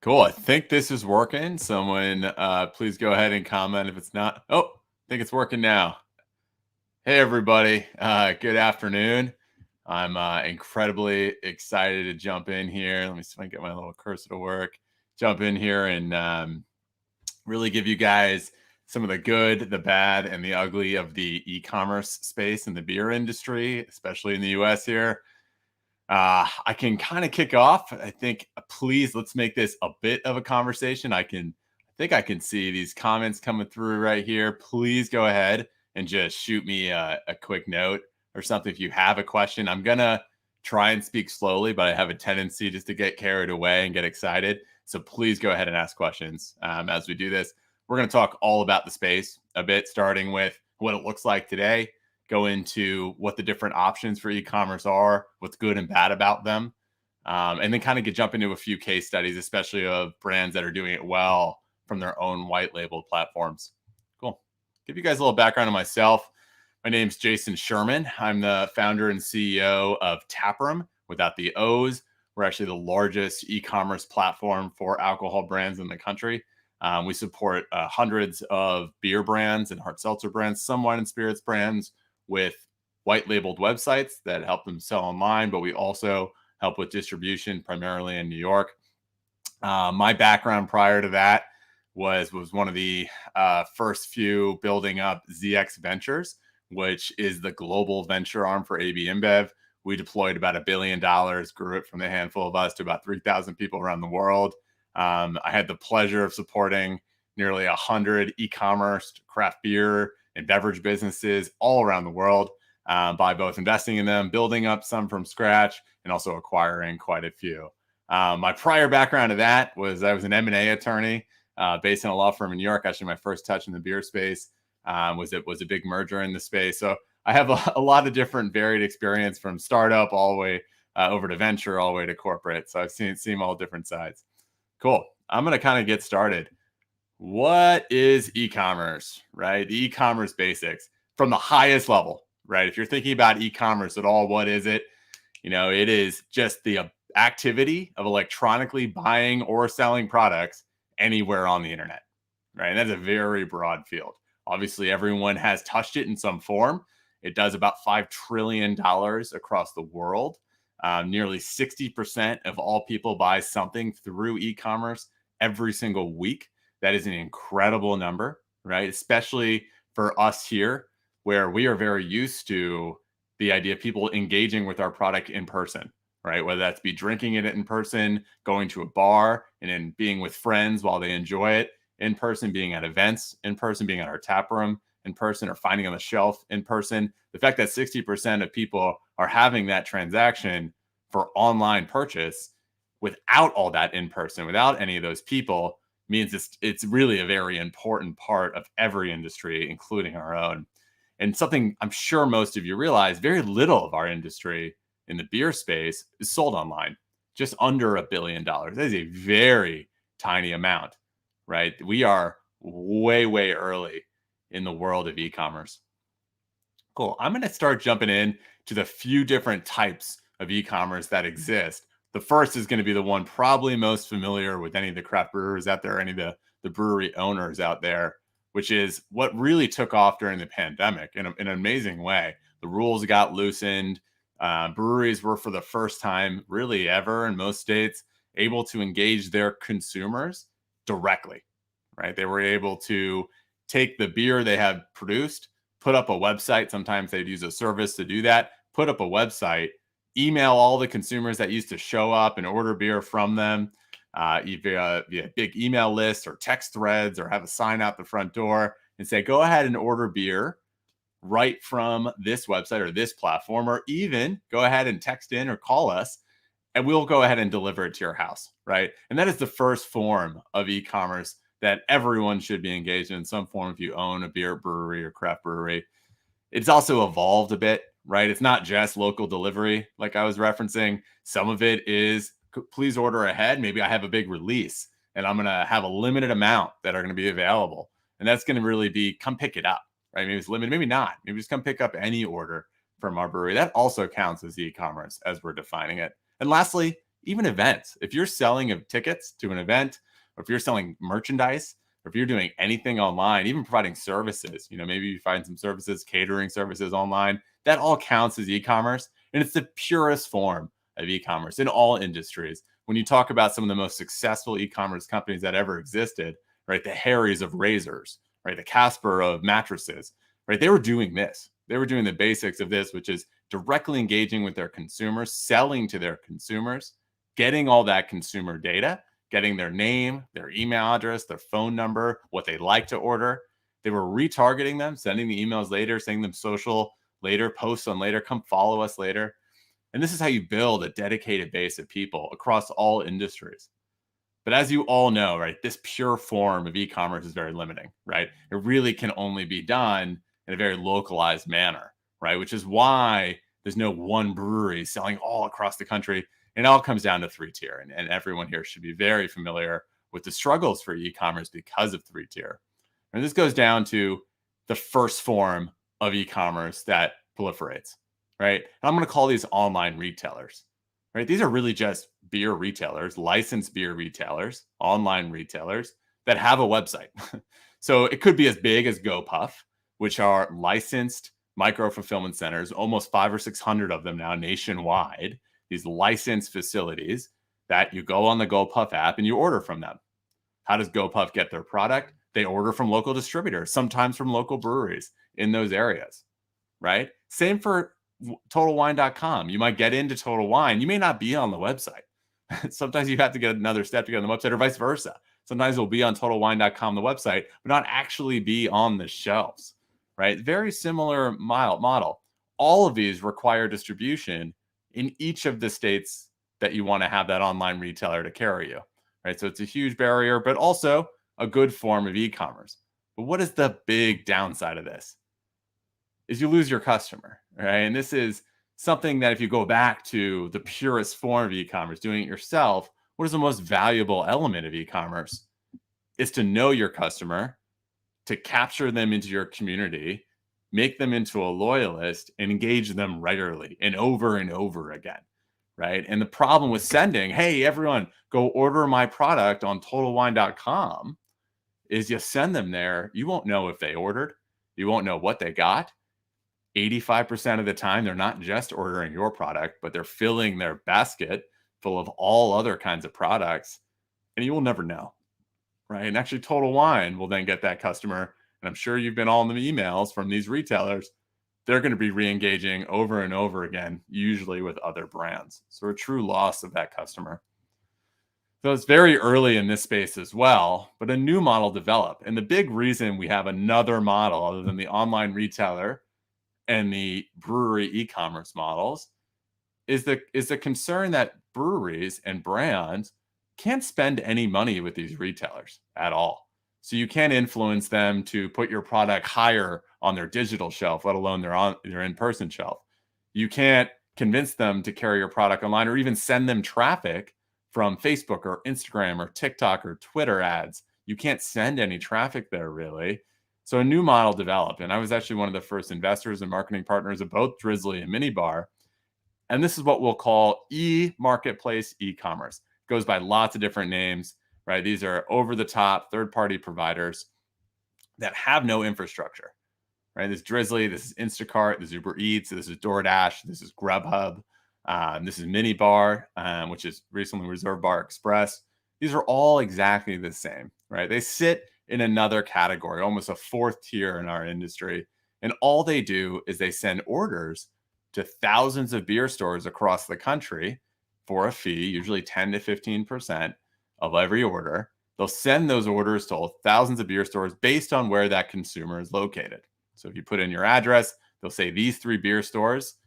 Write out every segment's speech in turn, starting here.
Cool. I think this is working. Someone, please go ahead and comment if it's not. Oh, I think it's working now. Hey, everybody. Good afternoon. I'm incredibly excited to jump in here. Let me see if I can get my little cursor to work. Jump in here and really give you guys some of the good, the bad, and the ugly of the e-commerce space in the beer industry, especially in the US here. I can kind of kick off. I think, please, let's make this a bit of a conversation. I think I can see these comments coming through right here. Please go ahead and just shoot me a quick note or something if you have a question. I'm gonna try and speak slowly, but I have a tendency just to get carried away and get excited. So please go ahead and ask questions as we do this. We're going to talk all about the space a bit, starting with what it looks like today, go into what the different options for e-commerce are, what's good and bad about them, and then kind of jump into a few case studies, especially of brands that are doing it well from their own white labeled platforms. Cool. Give you guys a little background on myself. My name's Jason Sherman. I'm the founder and CEO of TapRm, without the O's. We're actually the largest e-commerce platform for alcohol brands in the country. We support hundreds of beer brands and hard seltzer brands, some wine and spirits brands, with white labeled websites that help them sell online, but we also help with distribution primarily in New York. My background prior to that was one of the first few building up ZX Ventures, which is the global venture arm for AB InBev. We deployed about $1 billion, grew it from a handful of us to about 3,000 people around the world. I had the pleasure of supporting nearly 100 e-commerce, craft beer, and beverage businesses all around the world by both investing in them, building up some from scratch, and also acquiring quite a few. My prior background to that was I was an M&A attorney based in a law firm in New York. Actually, my first touch in the beer space was a big merger in the space. So I have a lot of different varied experience from startup all the way over to venture, all the way to corporate. So I've seen all different sides. Cool. I'm going to kind of get started. What is e-commerce, right? The e-commerce basics from the highest level, right? If you're thinking about e-commerce at all, what is it? It is just the activity of electronically buying or selling products anywhere on the internet, right? And that's a very broad field. Obviously, everyone has touched it in some form. It does about $5 trillion across the world. Nearly 60% of all people buy something through e-commerce every single week. That is an incredible number, right? Especially for us here, where we are very used to the idea of people engaging with our product in person, right? Whether that's be drinking it in person, going to a bar, and then being with friends while they enjoy it in person, being at events in person, being at our tap room in person, or finding on the shelf in person. The fact that 60% of people are having that transaction for online purchase without all that in person, without any of those people, means it's really a very important part of every industry, including our own. And something I'm sure most of you realize, very little of our industry in the beer space is sold online, just under $1 billion. That is a very tiny amount, right? We are way, way early in the world of e-commerce. Cool. I'm going to start jumping in to the few different types of e-commerce that exist. The first is going to be the one probably most familiar with any of the craft brewers out there, any of the brewery owners out there, which is what really took off during the pandemic in an amazing way. The rules got loosened. Breweries were, for the first time really ever in most states, able to engage their consumers directly, right? They were able to take the beer they have produced, put up a website. Sometimes they'd use a service to do that, put up a website, email all the consumers that used to show up and order beer from them via big email lists or text threads, or have a sign out the front door and say, go ahead and order beer right from this website or this platform, or even go ahead and text in or call us and we'll go ahead and deliver it to your house, right? And that is the first form of e-commerce that everyone should be engaged in some form if you own a beer brewery or craft brewery. It's also evolved a bit, right? It's not just local delivery like I was referencing. Some of it is, please order ahead. Maybe I have a big release and I'm going to have a limited amount that are going to be available. And that's going to really be, come pick it up, right? Maybe it's limited, maybe not. Maybe just come pick up any order from our brewery. That also counts as e-commerce as we're defining it. And lastly, even events. If you're selling of tickets to an event, or if you're selling merchandise, or if you're doing anything online, even providing services, maybe you find some services, catering services online, that all counts as e-commerce. And it's the purest form of e-commerce in all industries. When you talk about some of the most successful e-commerce companies that ever existed, right? The Harrys of razors, right? The Casper of mattresses, right? They were doing this. They were doing the basics of this, which is directly engaging with their consumers, selling to their consumers, getting all that consumer data, getting their name, their email address, their phone number, what they like to order. They were retargeting them, sending the emails later, sending them social later, posts on later, come follow us later. And this is how you build a dedicated base of people across all industries. But as you all know, right, this pure form of e-commerce is very limiting, right? It really can only be done in a very localized manner, right? Which is why there's no one brewery selling all across the country. And it all comes down to three-tier. And everyone here should be very familiar with the struggles for e-commerce because of three-tier. And this goes down to the first form of e-commerce that proliferates, right? And I'm going to call these online retailers, right? These are really just beer retailers, licensed beer retailers, online retailers that have a website. So it could be as big as GoPuff, which are licensed micro fulfillment centers, almost 500 or 600 of them now nationwide, these licensed facilities that you go on the GoPuff app and you order from them. How does GoPuff get their product? They order from local distributors, sometimes from local breweries in those areas, right? Same for TotalWine.com. You might get into Total Wine. You may not be on the website. Sometimes you have to get another step to get on the website, or vice versa. Sometimes it'll be on TotalWine.com, the website, but not actually be on the shelves, right? Very similar model. All of these require distribution in each of the states that you want to have that online retailer to carry you, right? So it's a huge barrier, but also a good form of e-commerce. But what is the big downside of this? Is you lose your customer, right? And this is something that if you go back to the purest form of e-commerce, doing it yourself, what is the most valuable element of e-commerce? Is to know your customer, to capture them into your community, make them into a loyalist, and engage them regularly and over again, right? And the problem with sending, hey, everyone, go order my product on TotalWine.com, is you send them there, you won't know if they ordered, you won't know what they got. 85% of the time, they're not just ordering your product, but they're filling their basket full of all other kinds of products, and you will never know, right? And actually, Total Wine will then get that customer, and I'm sure you've been all in the emails from these retailers. They're going to be re-engaging over and over again, usually with other brands. So a true loss of that customer. So it's very early in this space as well, but a new model developed. And the big reason we have another model other than the online retailer and the brewery e-commerce models is the concern that breweries and brands can't spend any money with these retailers at all. So you can't influence them to put your product higher on their digital shelf, let alone their in-person shelf. You can't convince them to carry your product online or even send them traffic from Facebook or Instagram or TikTok or Twitter ads. You can't send any traffic there really. So a new model developed, and I was actually one of the first investors and marketing partners of both Drizly and Minibar. And this is what we'll call EMarketplace e-commerce. It goes by lots of different names, right? These are over-the-top third-party providers that have no infrastructure, right? This is Drizly, this is Instacart, this is Uber Eats, this is DoorDash, this is Grubhub, this is Minibar, which is recently Reserve Bar Express. These are all exactly the same, right? They sit in another category, almost a fourth tier in our industry. And all they do is they send orders to thousands of beer stores across the country for a fee, usually 10 to 15% of every order. They'll send those orders to thousands of beer stores based on where that consumer is located. So if you put in your address, they'll say these 3 beer stores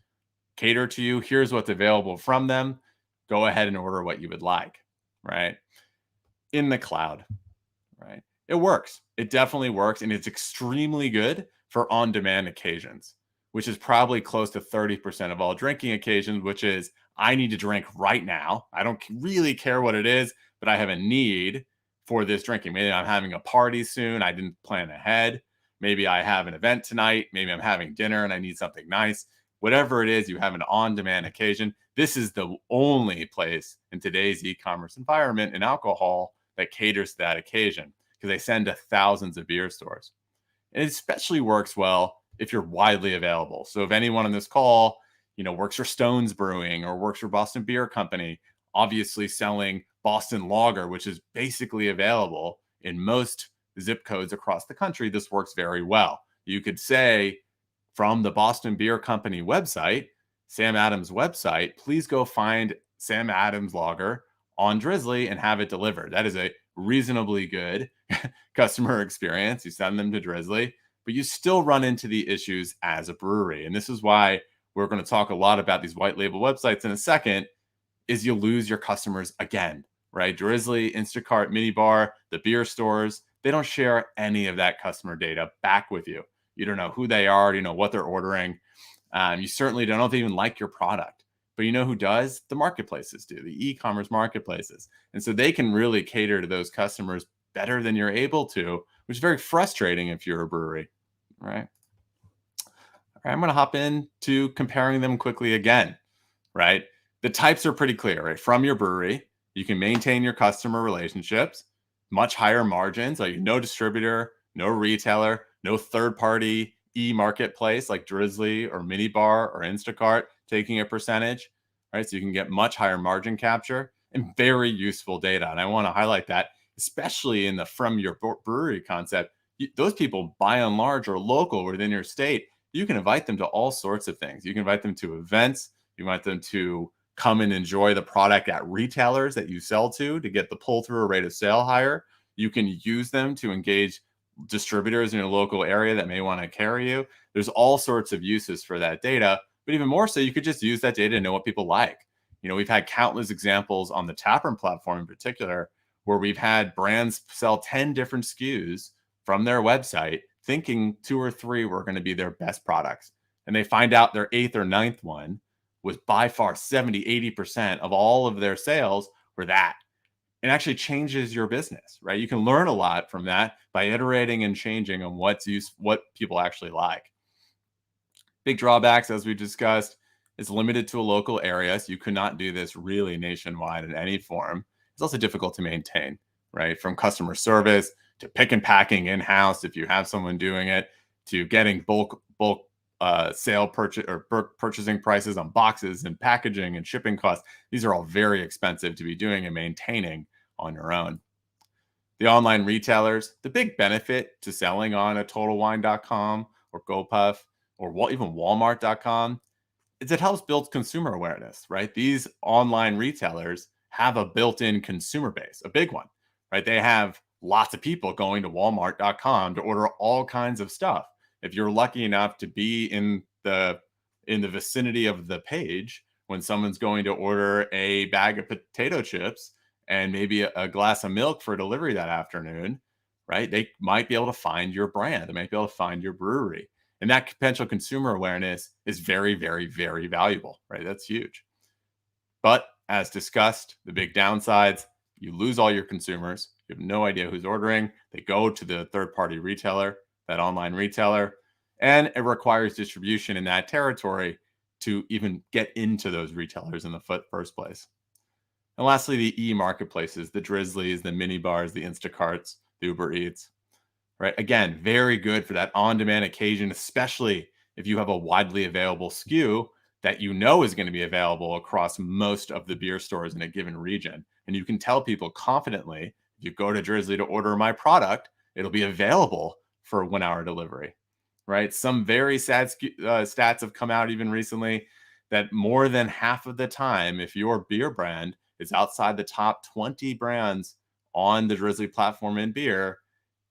cater to you. Here's what's available from them. Go ahead and order what you would like, right? In the cloud, right? It works. It definitely works. And it's extremely good for on-demand occasions, which is probably close to 30% of all drinking occasions, which is I need to drink right now. I don't really care what it is, but I have a need for this drinking. Maybe I'm having a party soon. I didn't plan ahead. Maybe I have an event tonight. Maybe I'm having dinner and I need something nice. Whatever it is, you have an on-demand occasion. This is the only place in today's e-commerce environment in alcohol that caters to that occasion, because they send to thousands of beer stores. And it especially works well if you're widely available. So if anyone on this call, works for Stone's Brewing or works for Boston Beer Company, obviously selling Boston Lager, which is basically available in most zip codes across the country, this works very well. You could say from the Boston Beer Company website, Sam Adams' website, please go find Sam Adams Lager on Drizly and have it delivered. That is a reasonably good customer experience. You send them to Drizly, but you still run into the issues as a brewery. And this is why we're going to talk a lot about these white label websites in a second, is you lose your customers again, right? Drizly, Instacart, Minibar, the beer stores, they don't share any of that customer data back with you. You don't know who they are, you know what they're ordering. You certainly don't even like your product. But you know who does? The marketplaces do, the e-commerce marketplaces. And so they can really cater to those customers better than you're able to, which is very frustrating if you're a brewery, right? All right, I'm going to hop into comparing them quickly again, right? The types are pretty clear, right? From your brewery, you can maintain your customer relationships, much higher margins, like no distributor, no retailer, no third-party e-marketplace like Drizly or Minibar or Instacart taking a percentage, right? So you can get much higher margin capture and very useful data. And I want to highlight that, especially in the from your brewery concept. Those people, by and large, are local within your state. You can invite them to all sorts of things. You can invite them to events. You invite them to come and enjoy the product at retailers that you sell to get the pull-through rate of sale higher. You can use them to engage distributors in your local area that may want to carry you. There's all sorts of uses for that data, but even more so, you could just use that data to know what people like. We've had countless examples on the TapRm platform in particular, where we've had brands sell 10 different SKUs from their website, thinking 2 or 3 were going to be their best products. And they find out their 8th or 9th one was by far 70-80% of all of their sales were that. It actually changes your business, right? You can learn a lot from that by iterating and changing on what people actually like. Big drawbacks, as we discussed, is limited to a local area. So you could not do this really nationwide in any form. It's also difficult to maintain, right? From customer service to pick and packing in-house, if you have someone doing it, to getting bulk sale purchase or purchasing prices on boxes and packaging and shipping costs. These are all very expensive to be doing and maintaining on your own. The online retailers, the big benefit to selling on a TotalWine.com or GoPuff or even Walmart.com is it helps build consumer awareness, right? These online retailers have a built-in consumer base, a big one, right? They have lots of people going to Walmart.com to order all kinds of stuff. If you're lucky enough to be in the vicinity of the page when someone's going to order a bag of potato chips and maybe a glass of milk for delivery that afternoon, right? They might be able to find your brand. They might be able to find your brewery. And that potential consumer awareness is very, very, very valuable, right? That's huge. But as discussed, the big downsides, you lose all your consumers. You have no idea who's ordering. They go to the third-party retailer, that online retailer, and it requires distribution in that territory to even get into those retailers in the first place. And lastly, the e-marketplaces, the Drizlies, the Minibars, the Instacarts, the Uber Eats, right? Again, very good for that on-demand occasion, especially if you have a widely available SKU that you know is going to be available across most of the beer stores in a given region. And you can tell people confidently, if you go to Drizly to order my product, it'll be available for 1-hour delivery, right? Some very sad stats have come out even recently that more than half of the time, if your beer brand is outside the top 20 brands on the Drizly platform in beer,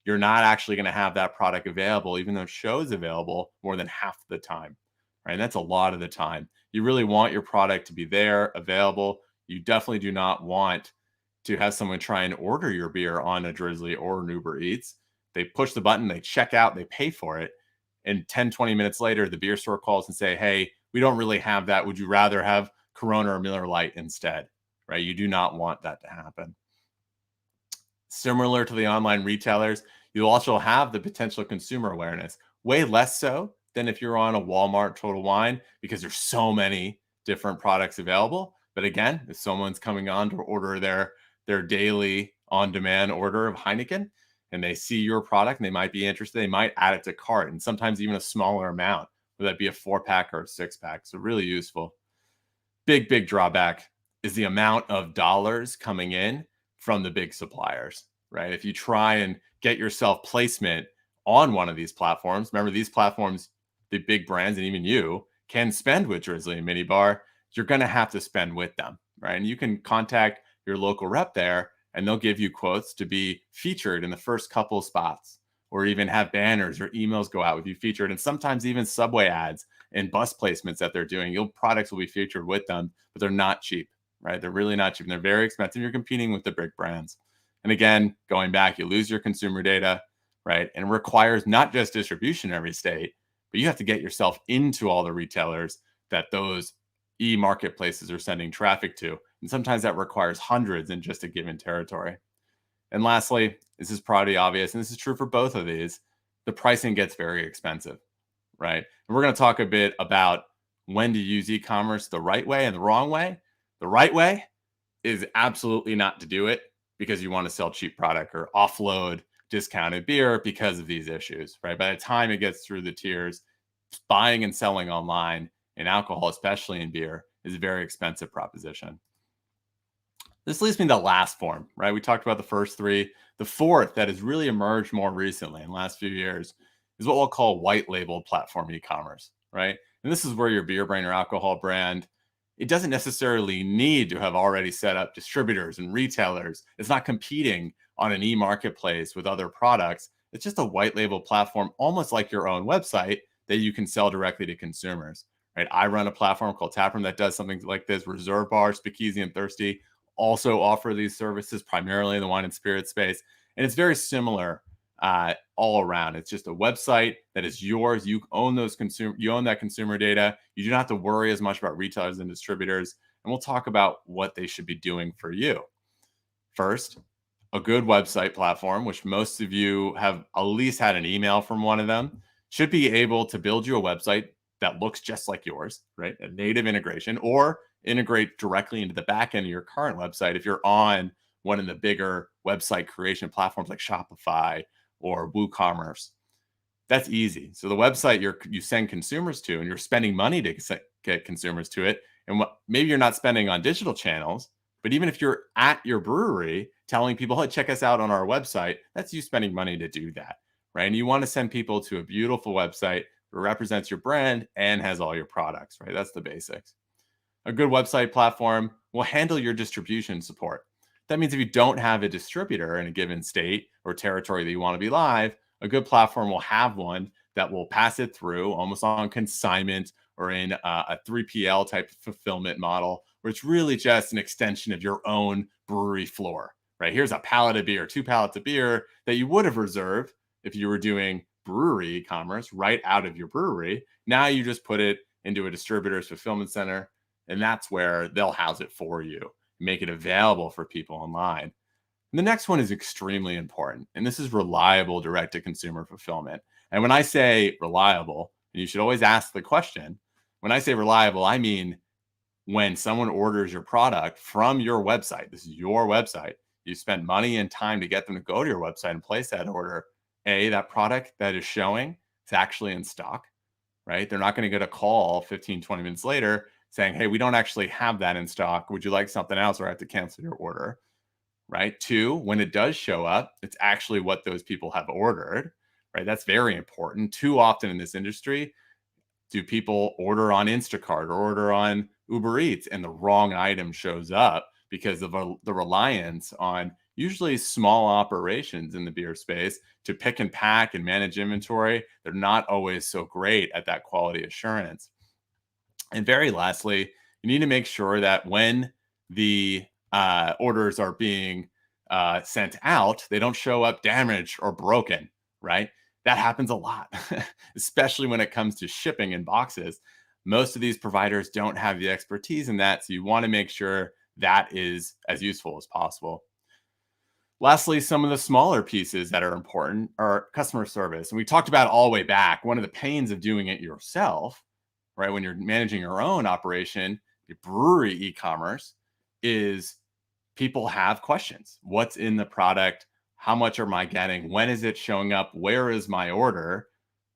you're not actually going to have that product available, even though it shows available more than half the time, right? And that's a lot of the time. You really want your product to be there, available. You definitely do not want to have someone try and order your beer on a Drizly or an Uber Eats. They push the button, they check out, they pay for it. And 10, 20 minutes later, the beer store calls and say, hey, we don't really have that. Would you rather have Corona or Miller Lite instead, right? You do not want that to happen. Similar to the online retailers, you'll also have the potential consumer awareness, way less so than if you're on a Walmart Total Wine, because there's so many different products available. But again, if someone's coming on to order their daily on-demand order of Heineken and they see your product and they might be interested, they might add it to cart, and sometimes even a smaller amount, whether that be a 4-pack or a 6-pack. So really useful. Big drawback is the amount of dollars coming in from the big suppliers, right? If you try and get yourself placement on one of these platforms, remember these platforms, the big brands and even you can spend with Drizly and Minibar, you're going to have to spend with them, right? And you can contact your local rep there and they'll give you quotes to be featured in the first couple of spots, or even have banners or emails go out with you featured, and sometimes even subway ads and bus placements that they're doing. Your products will be featured with them, but they're not cheap, right? They're really not cheap and they're very expensive. You're competing with the big brands. And again, going back, you lose your consumer data, right? And it requires not just distribution in every state, but you have to get yourself into all the retailers that those e-marketplaces are sending traffic to. And sometimes that requires hundreds in just a given territory. And lastly, this is probably obvious, and this is true for both of these, the pricing gets very expensive, right? And we're going to talk a bit about when to use e-commerce the right way and the wrong way. The right way is absolutely not to do it because you want to sell cheap product or offload discounted beer because of these issues, right? By the time it gets through the tiers, buying and selling online in alcohol, especially in beer, is a very expensive proposition. This leads me to the last form, right? We talked about the first three. The fourth that has really emerged more recently in the last few years is what we'll call white label platform e-commerce, right? And this is where your beer brand or alcohol brand, it doesn't necessarily need to have already set up distributors and retailers. It's not competing on an e-marketplace with other products. It's just a white label platform, almost like your own website that you can sell directly to consumers, right? I run a platform called TapRm that does something like this. Reserve Bar, Speakeasy, and Thirsty also offer these services primarily in the wine and spirit space. And it's very similar all around. It's just a website that is yours. You own that consumer data. You do not have to worry as much about retailers and distributors. And we'll talk about what they should be doing for you. First, a good website platform, which most of you have at least had an email from one of them, should be able to build you a website that looks just like yours, right? A native integration, or integrate directly into the back end of your current website if you're on one of the bigger website creation platforms like Shopify or WooCommerce. That's easy. So the website you send consumers to, and you're spending money to get consumers to it, and maybe you're not spending on digital channels, but even if you're at your brewery telling people, hey, check us out on our website, that's you spending money to do that, right? And you want to send people to a beautiful website that represents your brand and has all your products, right? That's the basics. A good website platform will handle your distribution support. That means if you don't have a distributor in a given state or territory that you want to be live, a good platform will have one that will pass it through almost on consignment or in a 3PL type of fulfillment model, where it's really just an extension of your own brewery floor, right? Here's a pallet of beer, 2 pallets of beer that you would have reserved if you were doing brewery e-commerce right out of your brewery. Now you just put it into a distributor's fulfillment center, and that's where they'll house it for you, make it available for people online. And the next one is extremely important, and this is reliable direct-to-consumer fulfillment. And when I say reliable, and you should always ask the question, when I say reliable, I mean when someone orders your product from your website, this is your website, you spend money and time to get them to go to your website and place that order. That product that is showing is actually in stock, right? They're not going to get a call 15, 20 minutes later saying, hey, we don't actually have that in stock. Would you like something else, or I have to cancel your order, right? 2, when it does show up, it's actually what those people have ordered, right? That's very important. Too often in this industry, do people order on Instacart or order on Uber Eats and the wrong item shows up because of the reliance on usually small operations in the beer space to pick and pack and manage inventory. They're not always so great at that quality assurance. And very lastly, you need to make sure that when the orders are being sent out, they don't show up damaged or broken, right? That happens a lot, especially when it comes to shipping in boxes. Most of these providers don't have the expertise in that, so you want to make sure that is as useful as possible. Lastly, some of the smaller pieces that are important are customer service. And we talked about all the way back, one of the pains of doing it yourself, right, when you're managing your own operation, Brewery e-commerce is people have questions. What's in the product? How much am I getting? When is it showing up? Where is my order?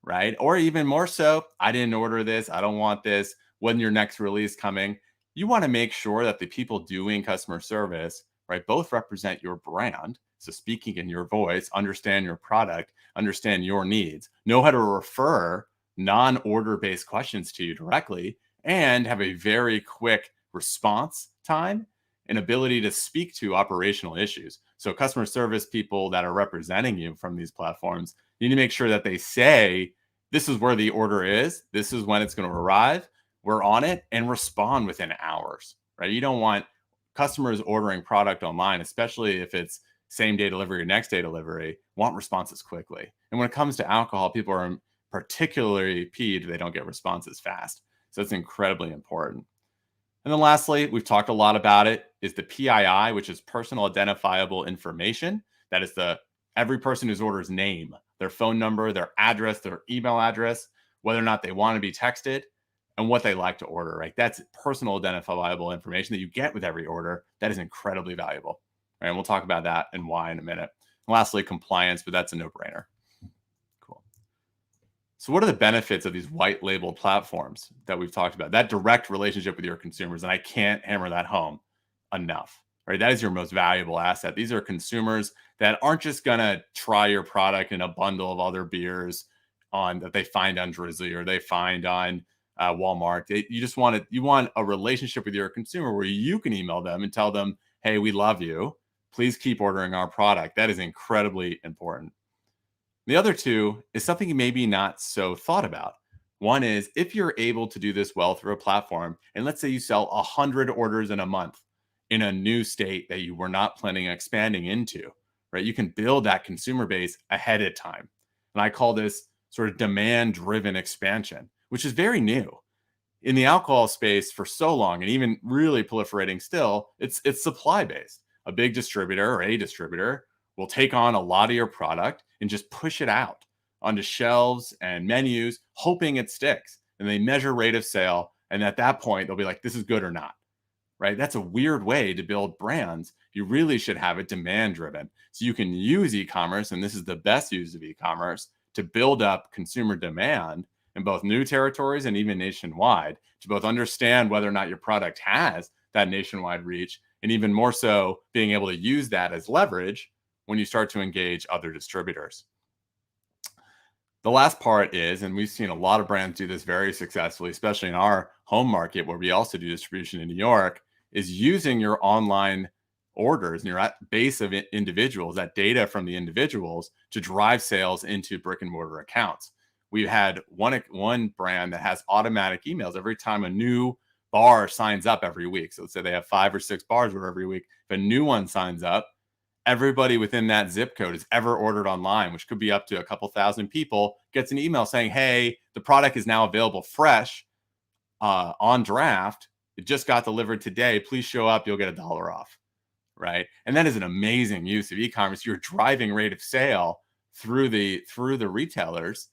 Right? Or even more so, I didn't order this. I don't want this. When your next release coming? You want to make sure that the people doing customer service, right, both represent your brand. So speaking in your voice, understand your product, understand your needs, know how to refer non-order based questions to you directly, and have a very quick response time and ability to speak to operational issues. So customer service people that are representing you from these platforms, you need to make sure that they say, this is where the order is, this is when it's going to arrive, we're on it, and respond within hours, right? You don't want customers ordering product online, especially if it's same day delivery or next day delivery, want responses quickly. And when it comes to alcohol, people are particularly peeved if they don't get responses fast. So it's incredibly important. And then lastly, we've talked a lot about it, is the PII, which is personal identifiable information. That is every person whose order's name, their phone number, their address, their email address, whether or not they want to be texted, and what they like to order, right? That's personal identifiable information that you get with every order. That is incredibly valuable, right? And we'll talk about that and why in a minute. And lastly, compliance, but that's a no-brainer. Cool. So what are the benefits of these white label platforms that we've talked about? That direct relationship with your consumers, and I can't hammer that home enough, right? That is your most valuable asset. These are consumers that aren't just going to try your product in a bundle of other beers that they find on Drizly or they find on Walmart. You want a relationship with your consumer where you can email them and tell them, hey, we love you. Please keep ordering our product. That is incredibly important. The other two is something you maybe not so thought about. One is if you're able to do this well through a platform, and let's say you sell 100 orders in a month in a new state that you were not planning on expanding into, right? You can build that consumer base ahead of time. And I call this sort of demand-driven expansion, which is very new. In the alcohol space for so long, and even really proliferating still, it's supply-based. A big distributor or a distributor will take on a lot of your product and just push it out onto shelves and menus, hoping it sticks. And they measure rate of sale. And at that point, they'll be like, this is good or not, right? That's a weird way to build brands. You really should have it demand driven. So you can use e-commerce, and this is the best use of e-commerce, to build up consumer demand in both new territories and even nationwide, to both understand whether or not your product has that nationwide reach, and even more so, being able to use that as leverage when you start to engage other distributors. The last part is, and we've seen a lot of brands do this very successfully, especially in our home market where we also do distribution in New York, is using your online orders and your base of individuals, that data from the individuals, to drive sales into brick and mortar accounts. We've had one brand that has automatic emails every time a new bar signs up every week. So let's say they have 5 or 6 bars every week. If a new one signs up, everybody within that zip code has ever ordered online, which could be up to a couple thousand people, gets an email saying, hey, the product is now available fresh on draft. It just got delivered today. Please show up. You'll get $1 off, right? And that is an amazing use of e-commerce. You're driving rate of sale through the retailers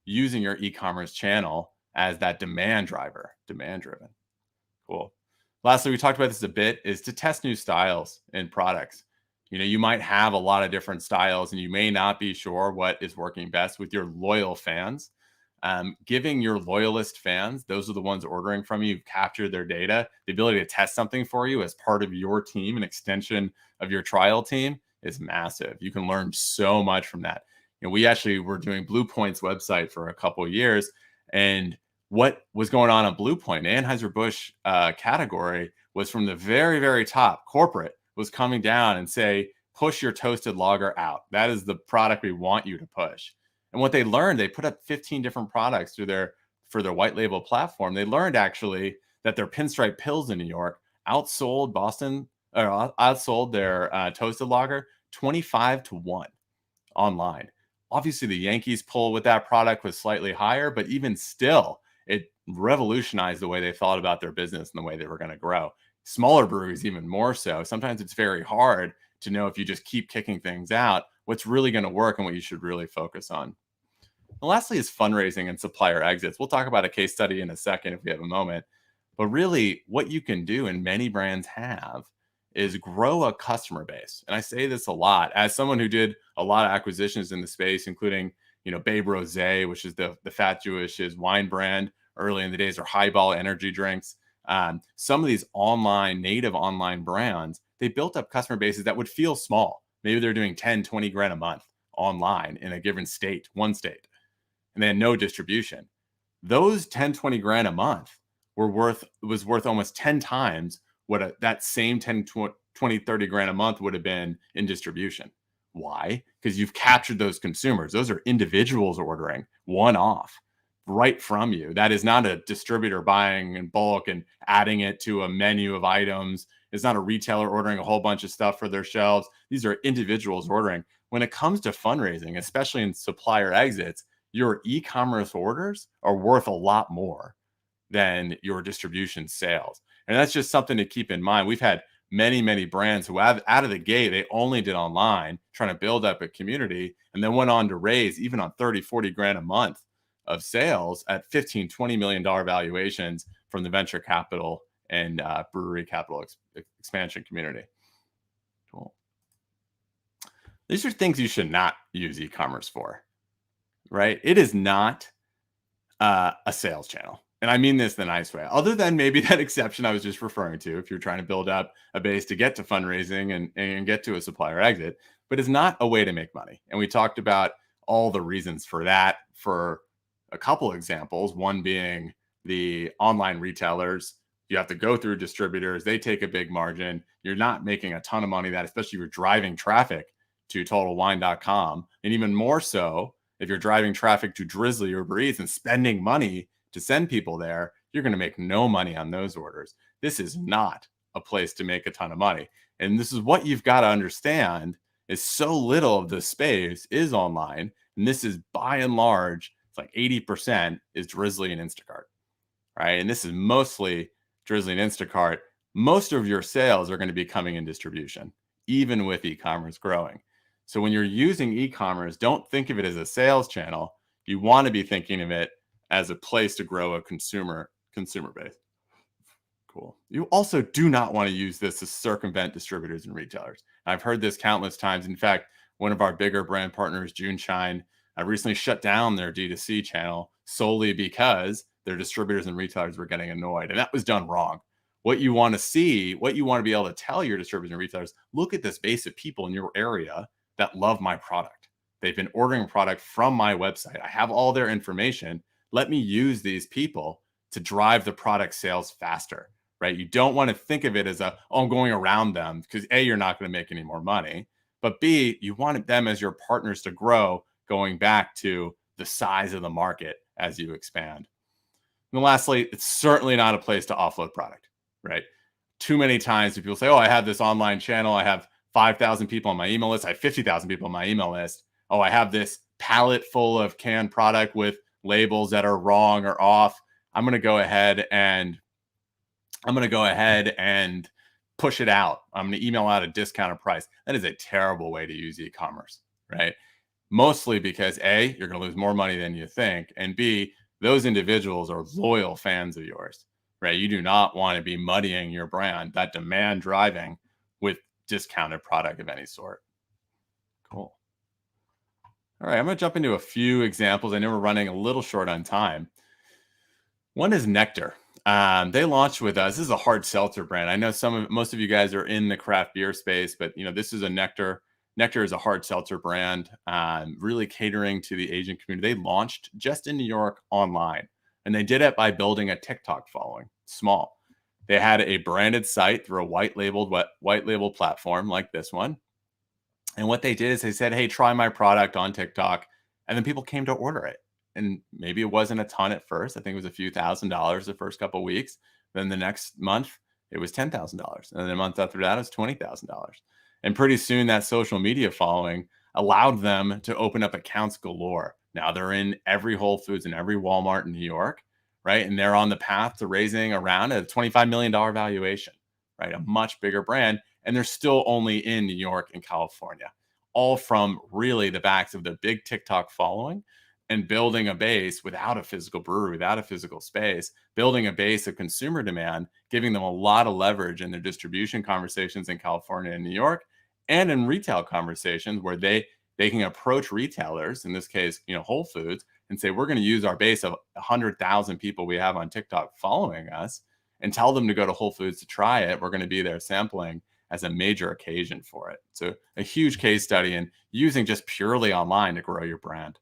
using your e-commerce channel as that demand driven. Cool. Lastly, we talked about this a bit, is to test new styles and products. You might have a lot of different styles and you may not be sure what is working best with your loyal fans. Giving your loyalist fans, those are the ones ordering from you, you've captured their data, the ability to test something for you as part of your team, an extension of your trial team, is massive. You can learn so much from that. We actually were doing Blue Point's website for a couple of years, and what was going on Blue Point, Anheuser-Busch category, was from the very, very top. Corporate was coming down and say, push your toasted lager out. That is the product we want you to push. And what they learned, they put up 15 different products for their white label platform. They learned actually that their Pinstripe Pills in New York outsold their toasted lager 25-1 online. Obviously, the Yankees pull with that product was slightly higher, but even still, it revolutionized the way they thought about their business and the way they were going to grow. Smaller breweries, even more so. Sometimes it's very hard to know if you just keep kicking things out, what's really going to work and what you should really focus on. And lastly is fundraising and supplier exits. We'll talk about a case study in a second if we have a moment. But really, what you can do, and many brands have, is grow a customer base. And I say this a lot as someone who did a lot of acquisitions in the space, including, Babe Rosé, which is the Fat Jewish's wine brand early in the days, or Highball energy drinks. Some of these native online brands, they built up customer bases that would feel small. Maybe they're doing 10, 20 grand a month online in a given state, one state, and they had no distribution. Those 10, 20 grand a month was worth almost 10 times what that same 10, 20, 30 grand a month would have been in distribution. Why? Because you've captured those consumers. Those are individuals ordering one off right from you. That is not a distributor buying in bulk and adding it to a menu of items. It's not a retailer ordering a whole bunch of stuff for their shelves. These are individuals ordering. When it comes to fundraising, especially in supplier exits, your e-commerce orders are worth a lot more than your distribution sales. And that's just something to keep in mind. We've had many, many brands who have out of the gate, they only did online, trying to build up a community, and then went on to raise even on 30, 40 grand a month of sales at 15, $20 million valuations from the venture capital and brewery capital expansion community. Cool. These are things you should not use e-commerce for, right? It is not a sales channel. And I mean this the nice way, other than maybe that exception I was just referring to, if you're trying to build up a base to get to fundraising and get to a supplier exit, but it's not a way to make money. And we talked about all the reasons for that for a couple examples, one being the online retailers. You have to go through distributors. They take a big margin. You're not making a ton of money that, especially if you're driving traffic to TotalWine.com. And even more so, if you're driving traffic to Drizly or Breeze and spending money to send people there, you're going to make no money on those orders. This is not a place to make a ton of money. And this is what you've got to understand, is so little of the space is online. And this is by and large, it's like 80% is Drizly and Instacart, right? And this is mostly Drizly and Instacart. Most of your sales are going to be coming in distribution, even with e-commerce growing. So when you're using e-commerce, don't think of it as a sales channel. You want to be thinking of it as a place to grow a consumer base. Cool. You also do not want to use this to circumvent distributors and retailers. I've heard this countless times. In fact, one of our bigger brand partners, Juneshine, recently shut down their D2C channel solely because their distributors and retailers were getting annoyed. And that was done wrong. What you want to see, what you want to be able to tell your distributors and retailers, look at this base of people in your area that love my product. They've been ordering product from my website. I have all their information. Let me use these people to drive the product sales faster, right? You don't want to think of it as I'm going around them, because A, you're not going to make any more money, but B, you want them as your partners to grow, going back to the size of the market as you expand. And lastly, it's certainly not a place to offload product, right? Too many times people say, oh, I have this online channel. I have 5,000 people on my email list. I have 50,000 people on my email list. Oh, I have this pallet full of canned product with labels that are wrong or off. I'm going to go ahead and push it out. I'm going to email out a discounted price. That is a terrible way to use e-commerce, right? Mostly because A, you're going to lose more money than you think, and B, those individuals are loyal fans of yours, right? You do not want to be muddying your brand, that demand driving, with discounted product of any sort. Cool. All right, I'm going to jump into a few examples. I know we're running a little short on time. One is Nectar. They launched with us. This is a hard seltzer brand. I know most of you guys are in the craft beer space, but this is a Nectar. Nectar is a hard seltzer brand, really catering to the Asian community. They launched just in New York online, and they did it by building a TikTok following, small. They had a branded site through a white label platform like this one. And what they did is they said, hey, try my product on TikTok. And then people came to order it. And maybe it wasn't a ton at first. I think it was a few $1,000s the first couple of weeks. Then the next month, it was $10,000. And then the month after that, it was $20,000. And pretty soon that social media following allowed them to open up accounts galore. Now they're in every Whole Foods and every Walmart in New York, right? And they're on the path to raising around a $25 million valuation, right? A much bigger brand. And they're still only in New York and California, all from really the backs of the big TikTok following and building a base without a physical brewery, without a physical space, building a base of consumer demand, giving them a lot of leverage in their distribution conversations in California and New York, and in retail conversations where they can approach retailers, in this case, Whole Foods, and say, we're going to use our base of 100,000 people we have on TikTok following us and tell them to go to Whole Foods to try it. We're going to be there sampling as a major occasion for it. So a huge case study in using just purely online to grow your brand.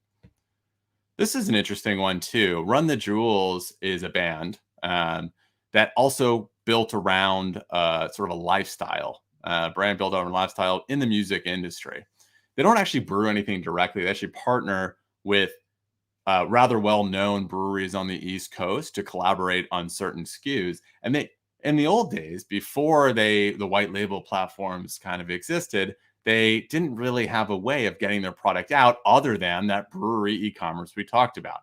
This is an interesting one too. Run the Jewels is a band that also built around sort of a lifestyle, brand built around lifestyle in the music industry. They don't actually brew anything directly. They actually partner with rather well-known breweries on the East Coast to collaborate on certain SKUs. And they, in the old days, before the white label platforms kind of existed, they didn't really have a way of getting their product out other than that brewery e-commerce we talked about.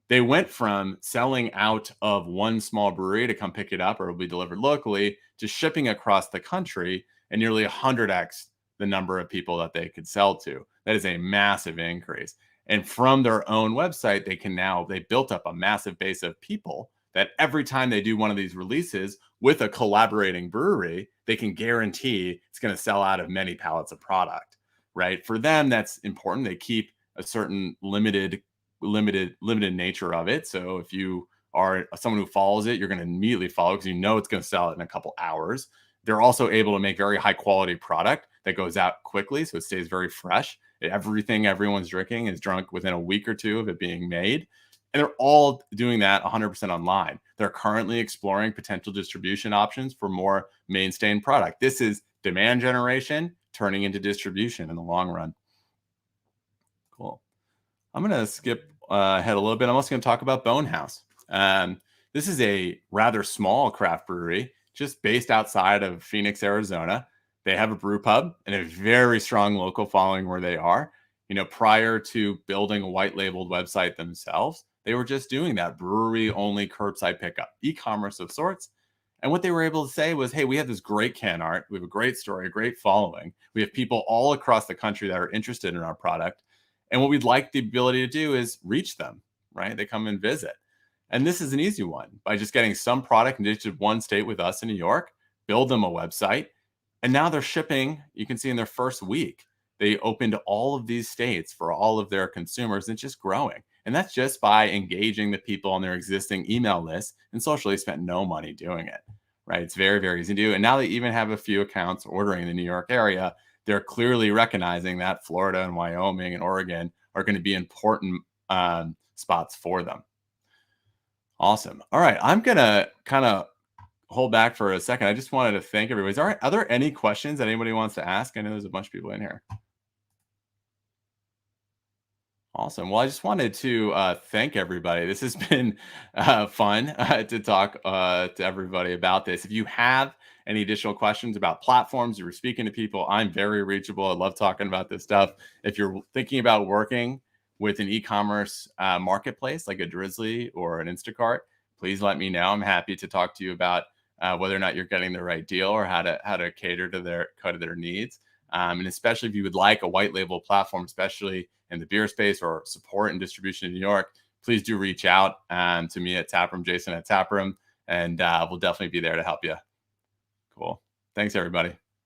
They went from selling out of one small brewery to come pick it up or it'll be delivered locally to shipping across the country and nearly 100x the number of people that they could sell to. That is a massive increase. And from their own website, they built up a massive base of people that every time they do one of these releases with a collaborating brewery, they can guarantee it's going to sell out of many pallets of product, right? For them, that's important. They keep a certain limited nature of it. So if you are someone who follows it, you're going to immediately follow because it's going to sell it in a couple hours. They're also able to make very high quality product that goes out quickly, so it stays very fresh. Everything everyone's drinking is drunk within a week or two of it being made. And they're all doing that 100% online. They're currently exploring potential distribution options for more mainstay product. This is demand generation turning into distribution in the long run. Cool. I'm going to skip ahead a little bit. I'm also going to talk about Bonehouse. This is a rather small craft brewery just based outside of Phoenix, Arizona. They have a brew pub and a very strong local following where they are. Prior to building a white labeled website themselves, they were just doing that brewery only curbside pickup, e-commerce of sorts. And what they were able to say was, hey, we have this great can art. We have a great story, a great following. We have people all across the country that are interested in our product. And what we'd like the ability to do is reach them, right? They come and visit. And this is an easy one by just getting some product into one state with us in New York, build them a website. And now they're shipping, you can see in their first week, they opened all of these states for all of their consumers and it's just growing. And that's just by engaging the people on their existing email list and socially spent no money doing it, right? It's very, very easy to do. And now they even have a few accounts ordering in the New York area. They're clearly recognizing that Florida and Wyoming and Oregon are going to be important spots for them. Awesome. All right. I'm going to kind of hold back for a second. I just wanted to thank everybody. Are there any questions that anybody wants to ask? I know there's a bunch of people in here. Awesome. Well, I just wanted to thank everybody. This has been fun to talk to everybody about this. If you have any additional questions about platforms, you were speaking to people, I'm very reachable. I love talking about this stuff. If you're thinking about working with an e-commerce marketplace like a Drizly or an Instacart, please let me know. I'm happy to talk to you about whether or not you're getting the right deal or how to cater to their needs. And especially if you would like a white label platform, especially in the beer space or support and distribution in New York, please do reach out to me at TapRm, Jason at TapRm, and we'll definitely be there to help you. Cool. Thanks, everybody.